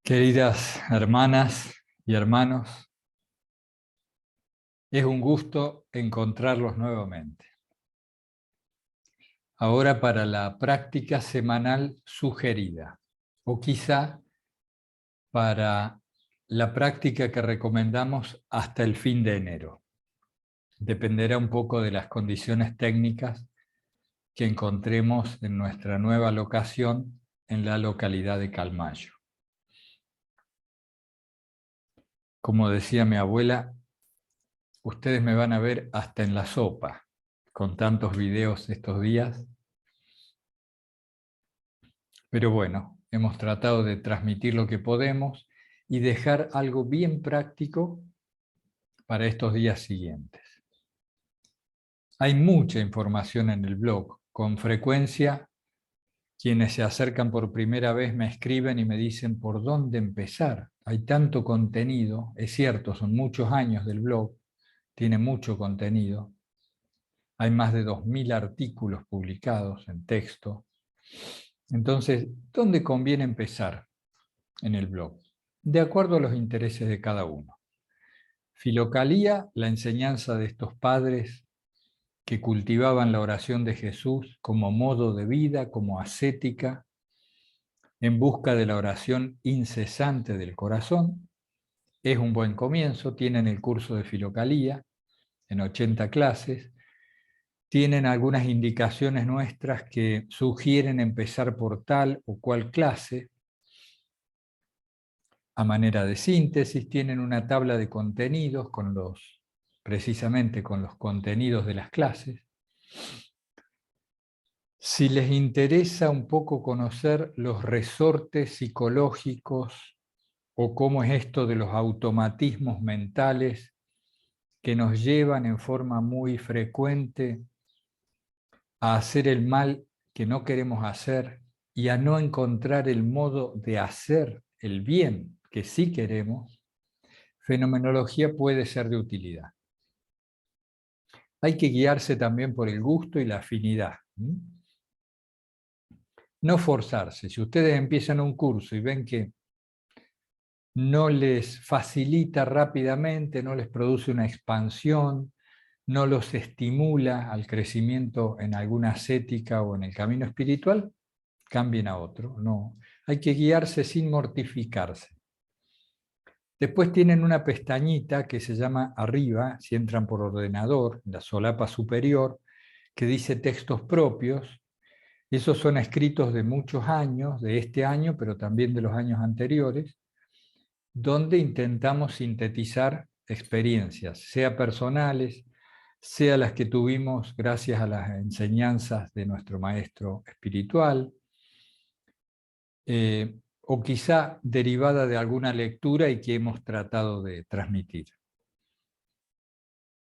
Queridas hermanas y hermanos, es un gusto encontrarlos nuevamente. Ahora para la práctica semanal sugerida, o quizá para la práctica que recomendamos hasta el fin de enero. Dependerá un poco de las condiciones técnicas que encontremos en nuestra nueva locación en la localidad de Calmayo. Como decía mi abuela, ustedes me van a ver hasta en la sopa, con tantos videos estos días. Pero bueno, hemos tratado de transmitir lo que podemos y dejar algo bien práctico para estos días siguientes. Hay mucha información en el blog. Con frecuencia, quienes se acercan por primera vez me escriben y me dicen por dónde empezar. Hay tanto contenido, es cierto, son muchos años del blog, tiene mucho contenido. Hay más de 2000 artículos publicados en texto. Entonces, ¿dónde conviene empezar en el blog? De acuerdo a los intereses de cada uno. Filocalía, la enseñanza de estos padres que cultivaban la oración de Jesús como modo de vida, como ascética, en busca de la oración incesante del corazón. Es un buen comienzo, tienen el curso de Filocalía en 80 clases, tienen algunas indicaciones nuestras que sugieren empezar por tal o cual clase. A manera de síntesis, tienen una tabla de contenidos precisamente con los contenidos de las clases. Si les interesa un poco conocer los resortes psicológicos o cómo es esto de los automatismos mentales que nos llevan en forma muy frecuente a hacer el mal que no queremos hacer y a no encontrar el modo de hacer el bien que sí queremos, fenomenología puede ser de utilidad. Hay que guiarse también por el gusto y la afinidad. No forzarse. Si ustedes empiezan un curso y ven que no les facilita rápidamente, no les produce una expansión, no los estimula al crecimiento en alguna ascética o en el camino espiritual, cambien a otro. No, hay que guiarse sin mortificarse. Después tienen una pestañita que se llama arriba, si entran por ordenador, la solapa superior, que dice textos propios. Esos son escritos de muchos años, de este año, pero también de los años anteriores, donde intentamos sintetizar experiencias, sea personales, sea las que tuvimos gracias a las enseñanzas de nuestro maestro espiritual, o quizá derivada de alguna lectura y que hemos tratado de transmitir.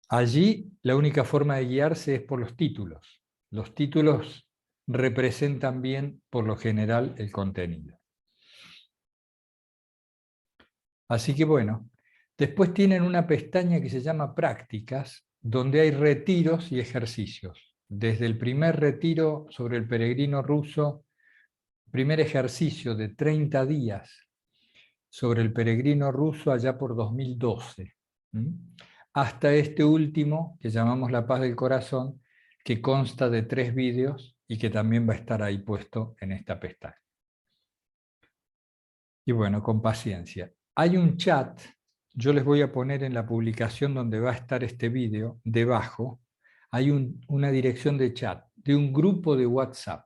Allí la única forma de guiarse es por los títulos. Los títulos representan bien, por lo general, el contenido. Así que bueno, después tienen una pestaña que se llama Prácticas, donde hay retiros y ejercicios. Desde el primer retiro sobre el peregrino ruso, primer ejercicio de 30 días sobre el peregrino ruso allá por 2012, hasta este último, que llamamos La Paz del Corazón, que consta de 3 vídeos y que también va a estar ahí puesto en esta pestaña. Y bueno, con paciencia. Hay un chat, yo les voy a poner en la publicación donde va a estar este vídeo, debajo, hay una dirección de chat, de un grupo de WhatsApp.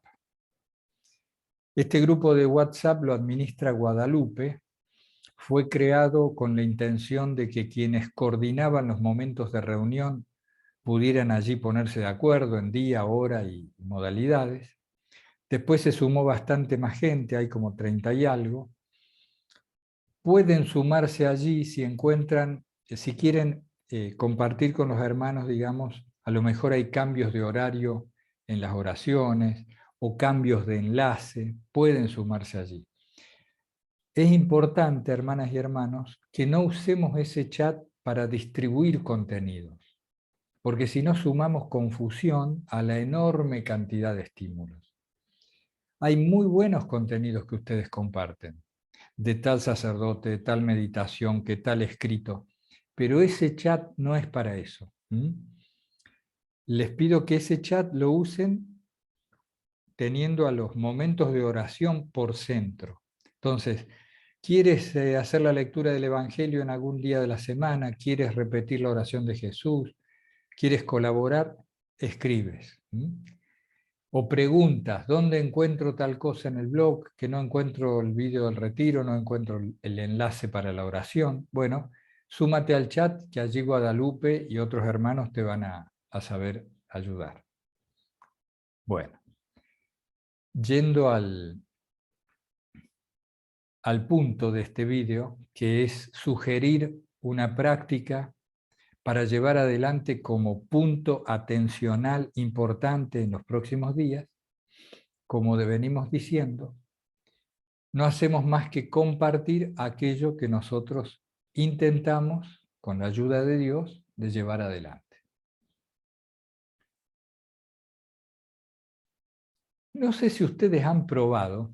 Este grupo de WhatsApp lo administra Guadalupe, fue creado con la intención de que quienes coordinaban los momentos de reunión pudieran allí ponerse de acuerdo en día, hora y modalidades. Después se sumó bastante más gente, hay como 30 y algo. Pueden sumarse allí si encuentran, si quieren compartir con los hermanos, digamos, a lo mejor hay cambios de horario en las oraciones o cambios de enlace, pueden sumarse allí. Es importante, hermanas y hermanos, que no usemos ese chat para distribuir contenidos, porque si no sumamos confusión a la enorme cantidad de estímulos. Hay muy buenos contenidos que ustedes comparten, de tal sacerdote, de tal meditación, que tal escrito. Pero ese chat no es para eso. Les pido que ese chat lo usen teniendo a los momentos de oración por centro. Entonces, ¿quieres hacer la lectura del Evangelio en algún día de la semana? ¿Quieres repetir la oración de Jesús? ¿Quieres colaborar? Escribes. O preguntas, ¿dónde encuentro tal cosa en el blog? Que no encuentro el vídeo del retiro, no encuentro el enlace para la oración. Bueno, súmate al chat, que allí Guadalupe y otros hermanos te van a saber ayudar. Bueno, yendo al punto de este vídeo, que es sugerir una práctica para llevar adelante como punto atencional importante en los próximos días, como venimos diciendo, no hacemos más que compartir aquello que nosotros intentamos, con la ayuda de Dios, de llevar adelante. No sé si ustedes han probado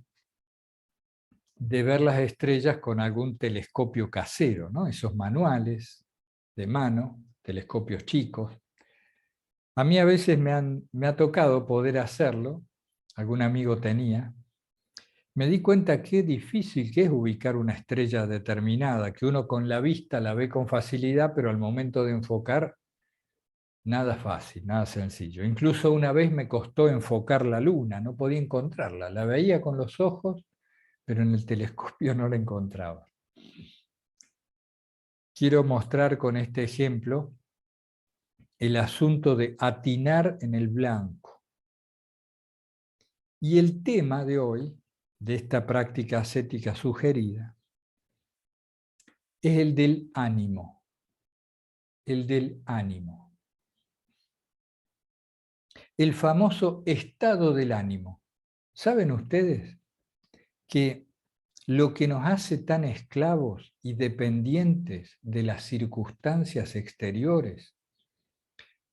de ver las estrellas con algún telescopio casero, ¿no? Esos manuales de mano, telescopios chicos. A mí a veces me ha tocado poder hacerlo, algún amigo tenía. Me di cuenta qué difícil que es ubicar una estrella determinada, que uno con la vista la ve con facilidad, pero al momento de enfocar, nada fácil, nada sencillo. Incluso una vez me costó enfocar la luna, no podía encontrarla. La veía con los ojos, pero en el telescopio no la encontraba. Quiero mostrar con este ejemplo el asunto de atinar en el blanco. Y el tema de hoy, de esta práctica ascética sugerida, es el del ánimo. El del ánimo. El famoso estado del ánimo. ¿Saben ustedes que lo que nos hace tan esclavos y dependientes de las circunstancias exteriores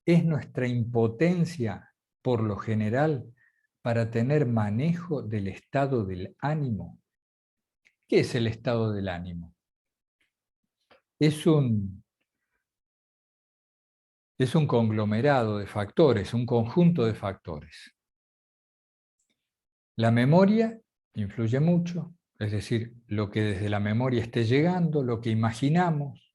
es nuestra impotencia, por lo general, para tener manejo del estado del ánimo? ¿Qué es el estado del ánimo? Es un conglomerado de factores, un conjunto de factores. La memoria influye mucho, es decir, lo que desde la memoria esté llegando, lo que imaginamos,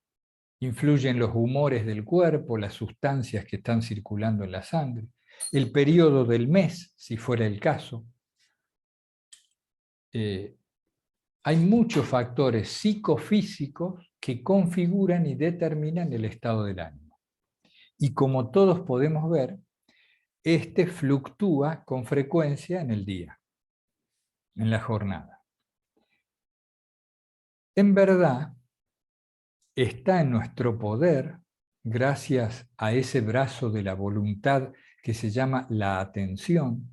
influyen los humores del cuerpo, las sustancias que están circulando en la sangre, el periodo del mes, si fuera el caso. Hay muchos factores psicofísicos que configuran y determinan el estado del ánimo. Y como todos podemos ver, este fluctúa con frecuencia en el día, en la jornada. En verdad, está en nuestro poder, gracias a ese brazo de la voluntad que se llama la atención,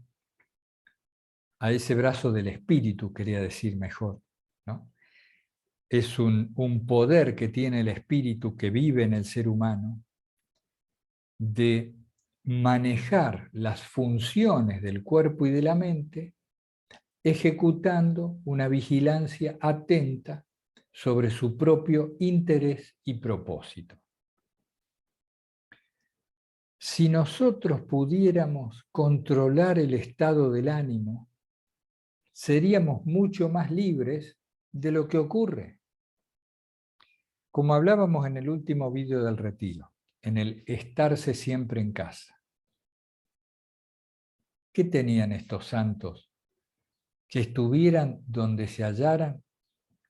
a ese brazo del espíritu, quería decir mejor, ¿no? Es un poder que tiene el espíritu que vive en el ser humano de manejar las funciones del cuerpo y de la mente, ejecutando una vigilancia atenta sobre su propio interés y propósito. Si nosotros pudiéramos controlar el estado del ánimo, seríamos mucho más libres de lo que ocurre. Como hablábamos en el último vídeo del retiro, en el estarse siempre en casa. ¿Qué tenían estos santos? Que estuvieran donde se hallaran,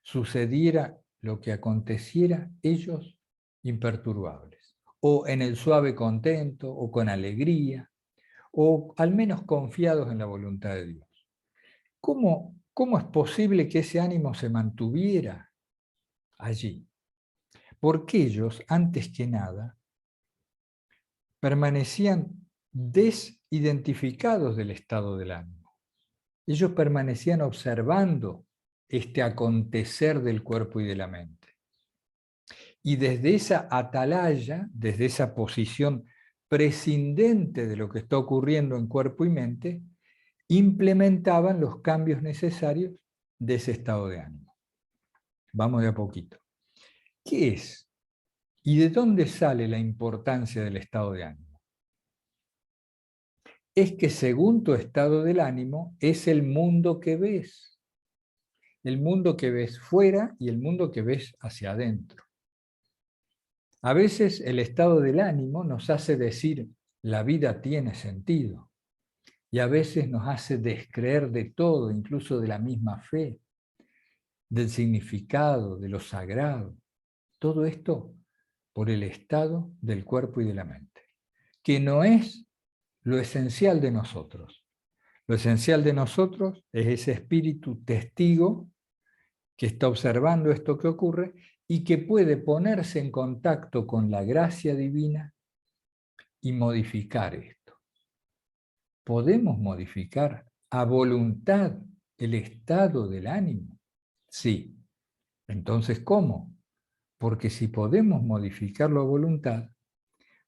sucediera lo que aconteciera, ellos imperturbables, o en el suave contento, o con alegría, o al menos confiados en la voluntad de Dios. ¿Cómo es posible que ese ánimo se mantuviera allí? Porque ellos, antes que nada, permanecían desidentificados del estado del ánimo. Ellos permanecían observando este acontecer del cuerpo y de la mente. Y desde esa atalaya, desde esa posición prescindente de lo que está ocurriendo en cuerpo y mente, implementaban los cambios necesarios de ese estado de ánimo. Vamos de a poquito. ¿Qué es? ¿Y de dónde sale la importancia del estado de ánimo? Es que según tu estado del ánimo es el mundo que ves. El mundo que ves fuera y el mundo que ves hacia adentro. A veces el estado del ánimo nos hace decir, la vida tiene sentido. Y a veces nos hace descreer de todo, incluso de la misma fe, del significado, de lo sagrado. Todo esto por el estado del cuerpo y de la mente, que no es lo esencial de nosotros. Lo esencial de nosotros es ese espíritu testigo que está observando esto que ocurre y que puede ponerse en contacto con la gracia divina y modificar esto. ¿Podemos modificar a voluntad el estado del ánimo? Sí. Entonces, ¿cómo? Porque si podemos modificarlo a voluntad,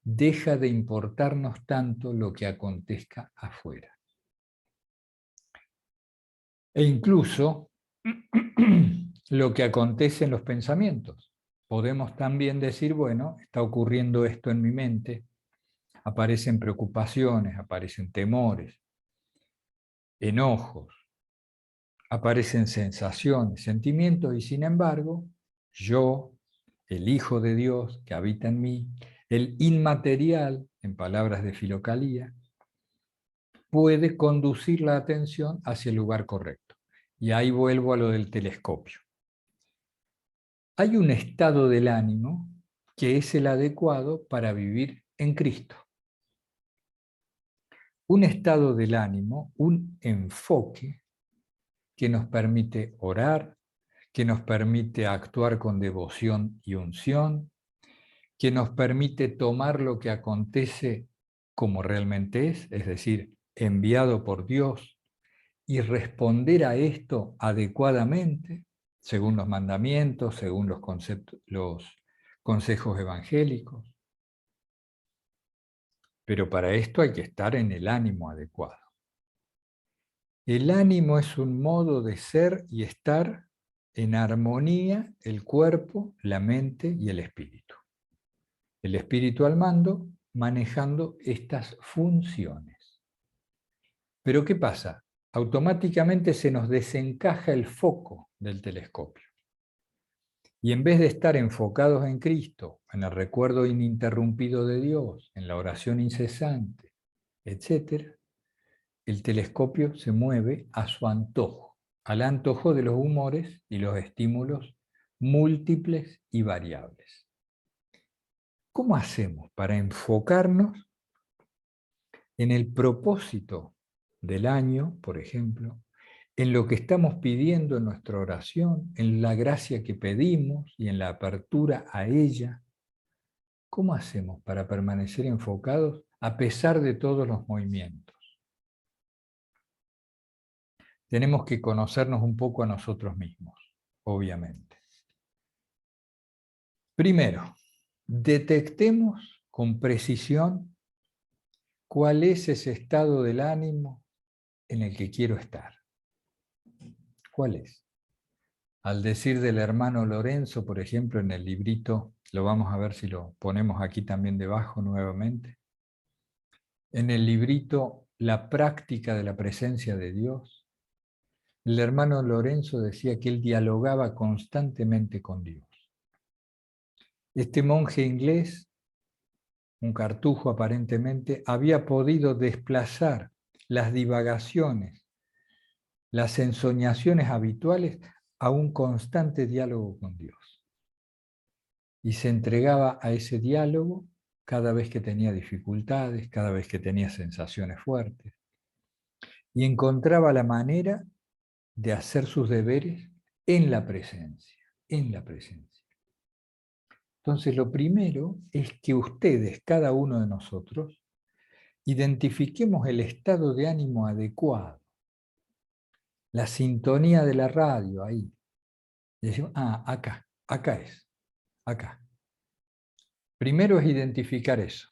deja de importarnos tanto lo que acontezca afuera. E incluso lo que acontece en los pensamientos. Podemos también decir, bueno, está ocurriendo esto en mi mente, aparecen preocupaciones, aparecen temores, enojos, aparecen sensaciones, sentimientos, y sin embargo, yo, el Hijo de Dios que habita en mí, el inmaterial, en palabras de Filocalía, puede conducir la atención hacia el lugar correcto. Y ahí vuelvo a lo del telescopio. Hay un estado del ánimo que es el adecuado para vivir en Cristo. Un estado del ánimo, un enfoque que nos permite orar, que nos permite actuar con devoción y unción, que nos permite tomar lo que acontece como realmente es decir, enviado por Dios, y responder a esto adecuadamente, según los mandamientos, según los consejos evangélicos. Pero para esto hay que estar en el ánimo adecuado. El ánimo es un modo de ser y estar en armonía el cuerpo, la mente y el espíritu. El espíritu al mando, manejando estas funciones. Pero ¿qué pasa? Automáticamente se nos desencaja el foco del telescopio. Y en vez de estar enfocados en Cristo, en el recuerdo ininterrumpido de Dios, en la oración incesante, etc., el telescopio se mueve a su antojo, al antojo de los humores y los estímulos múltiples y variables. ¿Cómo hacemos para enfocarnos en el propósito del año, por ejemplo, en lo que estamos pidiendo en nuestra oración, en la gracia que pedimos y en la apertura a ella? ¿Cómo hacemos para permanecer enfocados a pesar de todos los movimientos? Tenemos que conocernos un poco a nosotros mismos, obviamente. Primero, detectemos con precisión cuál es ese estado del ánimo en el que quiero estar. ¿Cuál es? Al decir del hermano Lorenzo, por ejemplo, en el librito, lo vamos a ver si lo ponemos aquí también debajo nuevamente, en el librito La práctica de la presencia de Dios, el hermano Lorenzo decía que él dialogaba constantemente con Dios. Este monje inglés, un cartujo aparentemente, había podido desplazar las divagaciones, las ensoñaciones habituales a un constante diálogo con Dios. Y se entregaba a ese diálogo cada vez que tenía dificultades, cada vez que tenía sensaciones fuertes. Y encontraba la manera de hacer sus deberes en la presencia, en la presencia. Entonces, lo primero es que ustedes, cada uno de nosotros, identifiquemos el estado de ánimo adecuado, la sintonía de la radio ahí. Y decimos, acá es, acá. Primero es identificar eso.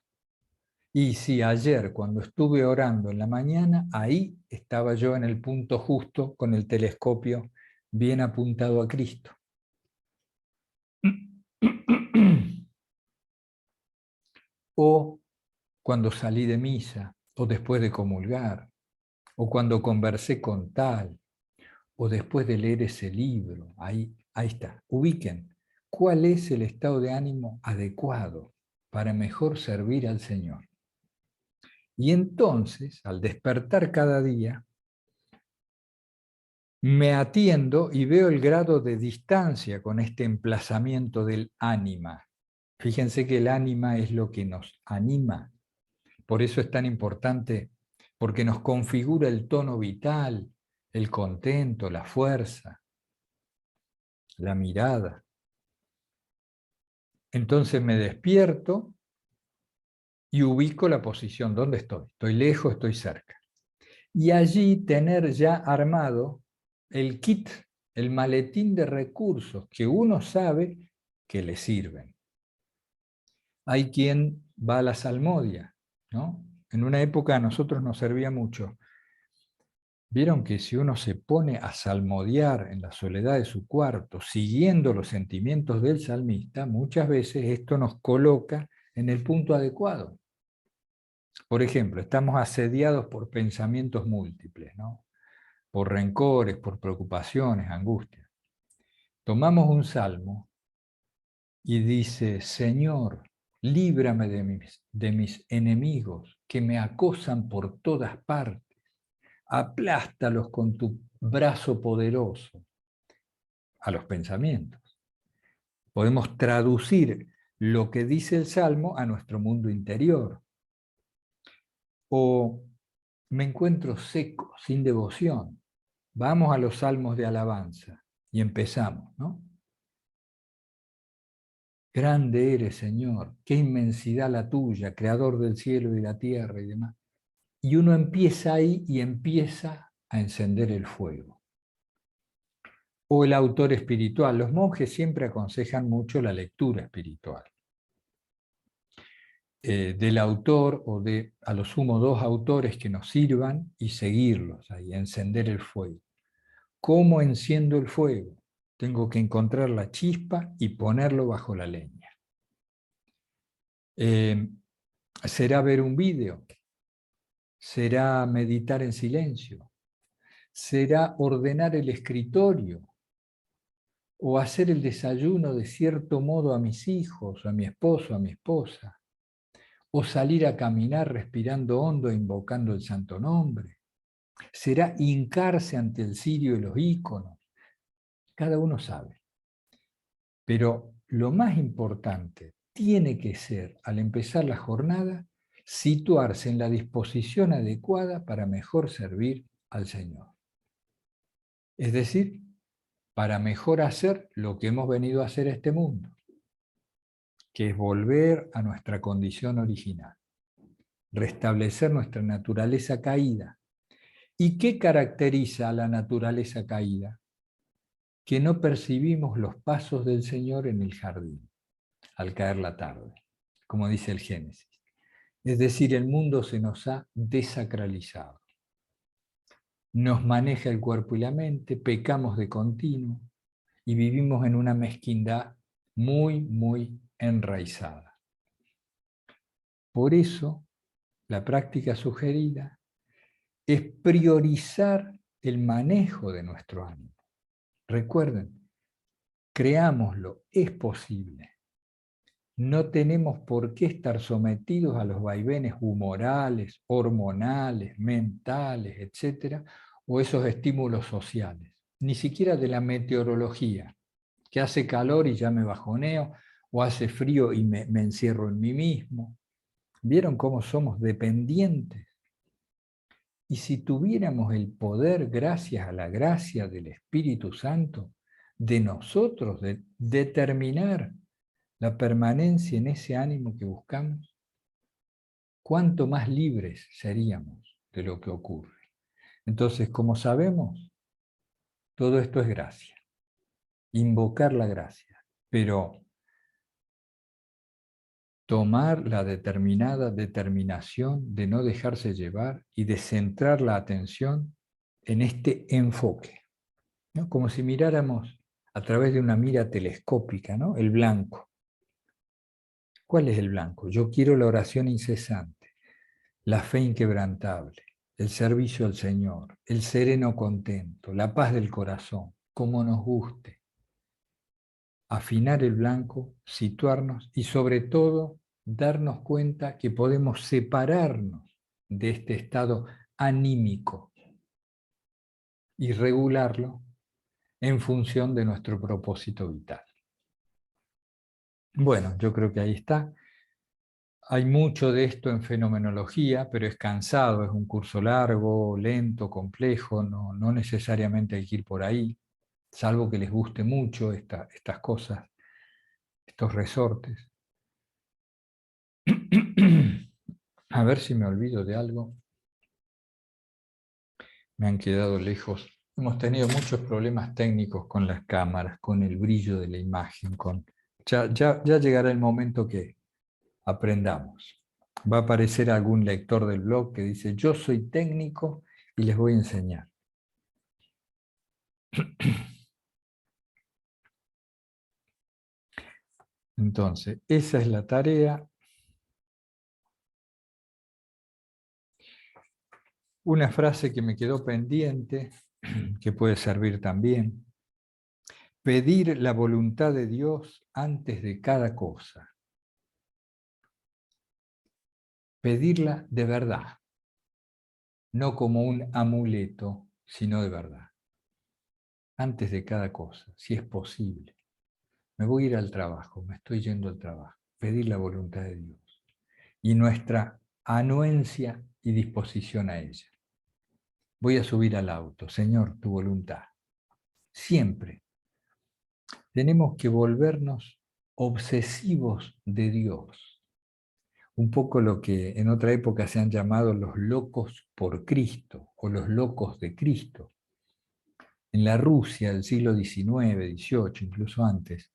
Y si ayer, cuando estuve orando en la mañana, ahí estaba yo en el punto justo con el telescopio bien apuntado a Cristo. o cuando salí de misa, o después de comulgar, o cuando conversé con tal, o después de leer ese libro. Ahí está. Ubiquen cuál es el estado de ánimo adecuado para mejor servir al Señor. Y entonces, al despertar cada día, me atiendo y veo el grado de distancia con este emplazamiento del ánima. Fíjense que el ánima es lo que nos anima. Por eso es tan importante, porque nos configura el tono vital, el contento, la fuerza, la mirada. Entonces me despierto y ubico la posición donde estoy. Estoy lejos, estoy cerca. Y allí tener ya armado el kit, el maletín de recursos que uno sabe que le sirven. Hay quien va a la salmodia, ¿no? En una época a nosotros nos servía mucho. Vieron que si uno se pone a salmodiar en la soledad de su cuarto, siguiendo los sentimientos del salmista, muchas veces esto nos coloca en el punto adecuado. Por ejemplo, estamos asediados por pensamientos múltiples, ¿no? Por rencores, por preocupaciones, angustias. Tomamos un salmo y dice: Señor, líbrame de mis enemigos que me acosan por todas partes. Aplástalos con tu brazo poderoso. A los pensamientos. Podemos traducir lo que dice el salmo a nuestro mundo interior. O me encuentro seco, sin devoción. Vamos a los salmos de alabanza y empezamos, ¿no? Grande eres, Señor, qué inmensidad la tuya, creador del cielo y la tierra y demás. Y uno empieza ahí y empieza a encender el fuego. O el autor espiritual. Los monjes siempre aconsejan mucho la lectura espiritual. Del autor o de a lo sumo dos autores que nos sirvan y seguirlos ahí, encender el fuego. ¿Cómo enciendo el fuego? Tengo que encontrar la chispa y ponerlo bajo la leña. ¿Será ver un vídeo? ¿Será meditar en silencio? ¿Será ordenar el escritorio? ¿O hacer el desayuno de cierto modo a mis hijos, a mi esposo, a mi esposa? ¿O salir a caminar respirando hondo e invocando el santo nombre? ¿Será hincarse ante el cirio y los íconos? Cada uno sabe. Pero lo más importante tiene que ser, al empezar la jornada, situarse en la disposición adecuada para mejor servir al Señor. Es decir, para mejor hacer lo que hemos venido a hacer a este mundo, que es volver a nuestra condición original, restablecer nuestra naturaleza caída. ¿Y qué caracteriza a la naturaleza caída? Que no percibimos los pasos del Señor en el jardín, al caer la tarde, como dice el Génesis. Es decir, el mundo se nos ha desacralizado. Nos maneja el cuerpo y la mente, pecamos de continuo y vivimos en una mezquindad muy, muy enraizada. Por eso, la práctica sugerida es priorizar el manejo de nuestro ánimo. Recuerden, creámoslo, es posible. No tenemos por qué estar sometidos a los vaivenes humorales, hormonales, mentales, etcétera, o esos estímulos sociales, ni siquiera de la meteorología, que hace calor y ya me bajoneo, o hace frío y me encierro en mí mismo. ¿Vieron cómo somos dependientes? Y si tuviéramos el poder, gracias a la gracia del Espíritu Santo, de nosotros, de determinar la permanencia en ese ánimo que buscamos, cuánto más libres seríamos de lo que ocurre. Entonces, como sabemos, todo esto es gracia, invocar la gracia, pero tomar la determinada determinación de no dejarse llevar y de centrar la atención en este enfoque, ¿no? Como si miráramos a través de una mira telescópica, ¿no? El blanco. ¿Cuál es el blanco? Yo quiero la oración incesante, la fe inquebrantable, el servicio al Señor, el sereno contento, la paz del corazón, como nos guste. Afinar el blanco, situarnos y sobre todo darnos cuenta que podemos separarnos de este estado anímico y regularlo en función de nuestro propósito vital. Bueno, yo creo que ahí está. Hay mucho de esto en fenomenología, pero es cansado, es un curso largo, lento, complejo, no necesariamente hay que ir por ahí, salvo que les guste mucho estas cosas, estos resortes. A ver si me olvido de algo. Me han quedado lejos. Hemos tenido muchos problemas técnicos con las cámaras, con el brillo de la imagen. Ya llegará el momento que aprendamos. Va a aparecer algún lector del blog que dice, yo soy técnico y les voy a enseñar. Entonces, esa es la tarea. Una frase que me quedó pendiente, que puede servir también. Pedir la voluntad de Dios antes de cada cosa. Pedirla de verdad, no como un amuleto, sino de verdad. Antes de cada cosa, si es posible. Me voy a ir al trabajo, me estoy yendo al trabajo. Pedir la voluntad de Dios. Y nuestra anuencia y disposición a ella. Voy a subir al auto, Señor, tu voluntad. Siempre tenemos que volvernos obsesivos de Dios. Un poco lo que en otra época se han llamado los locos por Cristo o los locos de Cristo. En la Rusia del siglo XIX, XVIII, incluso antes,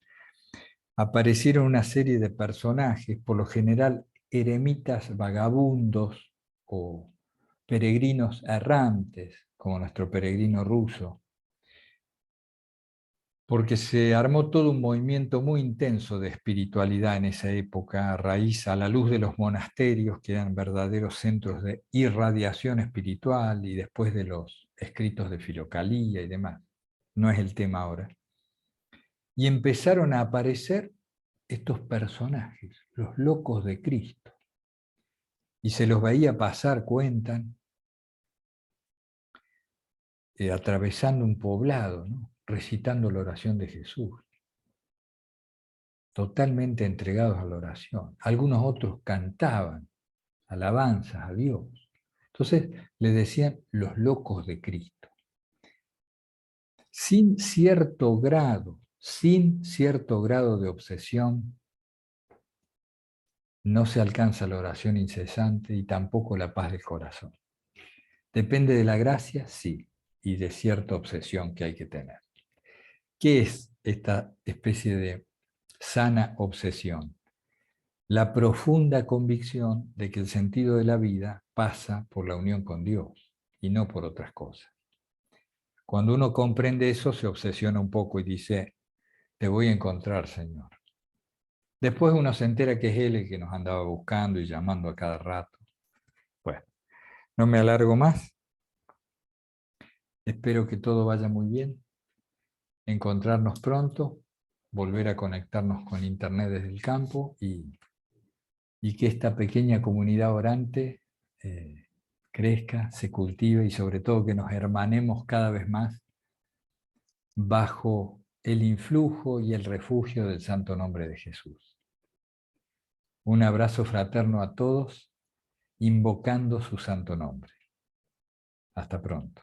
aparecieron una serie de personajes, por lo general eremitas vagabundos o peregrinos errantes, como nuestro peregrino ruso, porque se armó todo un movimiento muy intenso de espiritualidad en esa época, a la luz de los monasterios, que eran verdaderos centros de irradiación espiritual, y después de los escritos de Filocalía y demás. No es el tema ahora. Y empezaron a aparecer estos personajes, los locos de Cristo. Y se los veía pasar, cuentan, atravesando un poblado, ¿no? Recitando la oración de Jesús. Totalmente entregados a la oración. Algunos otros cantaban alabanzas a Dios. Entonces le decían los locos de Cristo. Sin cierto grado de obsesión, no se alcanza la oración incesante y tampoco la paz del corazón. Depende de la gracia, sí, y de cierta obsesión que hay que tener. ¿Qué es esta especie de sana obsesión? La profunda convicción de que el sentido de la vida pasa por la unión con Dios y no por otras cosas. Cuando uno comprende eso, se obsesiona un poco y dice, te voy a encontrar, Señor. Después uno se entera que es Él el que nos andaba buscando y llamando a cada rato. Bueno, no me alargo más. Espero que todo vaya muy bien. Encontrarnos pronto, volver a conectarnos con Internet desde el campo y que esta pequeña comunidad orante crezca, se cultive y sobre todo que nos hermanemos cada vez más bajo el influjo y el refugio del santo nombre de Jesús. Un abrazo fraterno a todos, invocando su santo nombre. Hasta pronto.